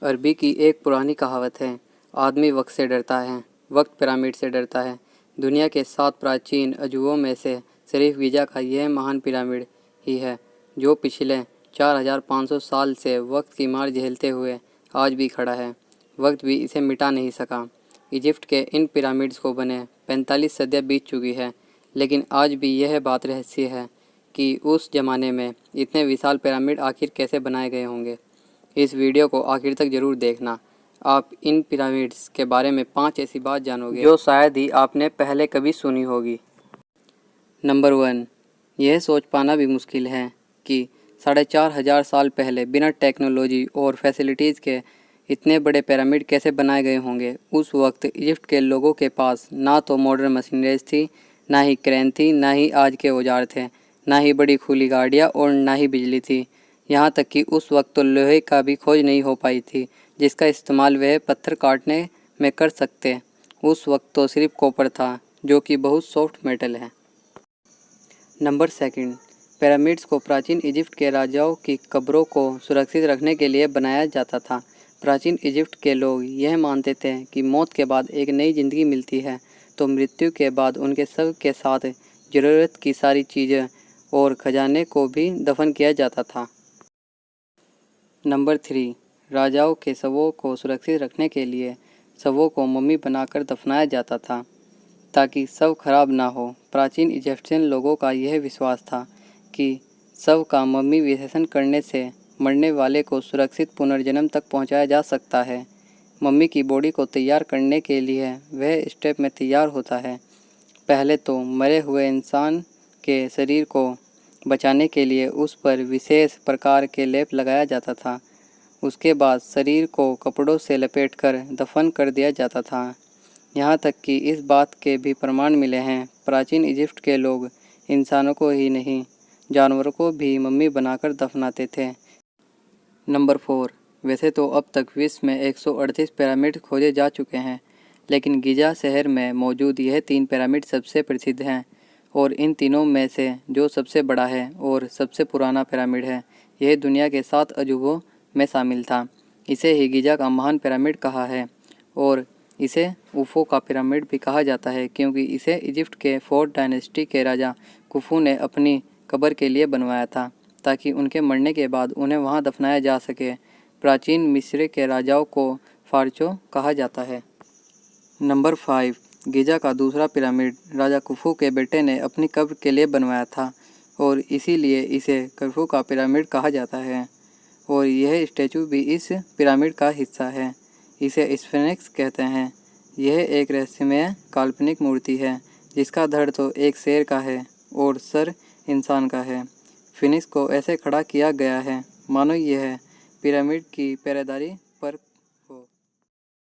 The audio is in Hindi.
अरबी की एक पुरानी कहावत है, आदमी वक्त से डरता है, वक्त पिरामिड से डरता है। दुनिया के 7 प्राचीन अजूबों में से सिर्फ गिजा का यह महान पिरामिड ही है, जो पिछले 4500 साल से वक्त की मार झेलते हुए आज भी खड़ा है। वक्त भी इसे मिटा नहीं सका। इजिप्ट के इन पिरामिड्स को बने 45 सदियाँ बीत चुकी है, लेकिन आज भी यह बात रहस्य है कि उस ज़माने में इतने विशाल पिरामिड आखिर कैसे बनाए गए होंगे। इस वीडियो को आखिर तक ज़रूर देखना। आप इन पिरामिड्स के बारे में 5 ऐसी बात जानोगे जो शायद ही आपने पहले कभी सुनी होगी। नंबर 1, यह सोच पाना भी मुश्किल है कि 4500 साल पहले बिना टेक्नोलॉजी और फैसिलिटीज़ के इतने बड़े पिरामिड कैसे बनाए गए होंगे। उस वक्त इजिप्ट के लोगों के पास ना तो मॉडर्न मशीनरीज थी, ना ही क्रेन थी, ना ही आज के औजार थे, ना ही बड़ी खुली गाड़ियाँ और ना ही बिजली थी। यहाँ तक कि उस वक्त तो लोहे का भी खोज नहीं हो पाई थी, जिसका इस्तेमाल वह पत्थर काटने में कर सकते। उस वक्त तो सिर्फ कॉपर था, जो कि बहुत सॉफ्ट मेटल है। नंबर 2, पिरामिड्स को प्राचीन इजिप्ट के राजाओं की कब्रों को सुरक्षित रखने के लिए बनाया जाता था। प्राचीन इजिप्ट के लोग यह मानते थे कि मौत के बाद एक नई ज़िंदगी मिलती है, तो मृत्यु के बाद उनके शव के साथ ज़रूरत की सारी चीज़ें और खजाने को भी दफन किया जाता था। नंबर 3, राजाओं के शवों को सुरक्षित रखने के लिए शवों को मम्मी बनाकर दफनाया जाता था, ताकि शव खराब ना हो। प्राचीन इजिप्शियन लोगों का यह विश्वास था कि शव का मम्मी विशेषण करने से मरने वाले को सुरक्षित पुनर्जन्म तक पहुंचाया जा सकता है। मम्मी की बॉडी को तैयार करने के लिए वह स्टेप में तैयार होता है। पहले तो मरे हुए इंसान के शरीर को बचाने के लिए उस पर विशेष प्रकार के लेप लगाया जाता था। उसके बाद शरीर को कपड़ों से लपेटकर दफन कर दिया जाता था। यहाँ तक कि इस बात के भी प्रमाण मिले हैं, प्राचीन इजिप्ट के लोग इंसानों को ही नहीं, जानवरों को भी मम्मी बनाकर दफनाते थे। नंबर 4, वैसे तो अब तक विश्व में 138 पिरामिड खोजे जा चुके हैं, लेकिन गिजा शहर में मौजूद यह 3 पिरामिड सबसे प्रसिद्ध हैं, और इन तीनों में से जो सबसे बड़ा है और सबसे पुराना पिरामिड है, यह दुनिया के 7 अजूबों में शामिल था। इसे ही गिजा का महान पिरामिड कहा है, और इसे उफो का पिरामिड भी कहा जाता है, क्योंकि इसे इजिप्ट के 4th डायनेस्टी के राजा कुफू ने अपनी कब्र के लिए बनवाया था, ताकि उनके मरने के बाद उन्हें वहां दफनाया जा सके। प्राचीन मिस्र के राजाओं को फारचो कहा जाता है। नंबर 5, गिजा का दूसरा पिरामिड राजा कुफू के बेटे ने अपनी कब्र के लिए बनवाया था, और इसीलिए इसे कुफू का पिरामिड कहा जाता है, और यह स्टैचू भी इस पिरामिड का हिस्सा है। इसे स्फिंक्स कहते हैं। यह एक रहस्यमय काल्पनिक मूर्ति है, जिसका धड़ तो एक शेर का है और सर इंसान का है। स्फिंक्स को ऐसे खड़ा किया गया है मानो यह पिरामिड की पहरेदारी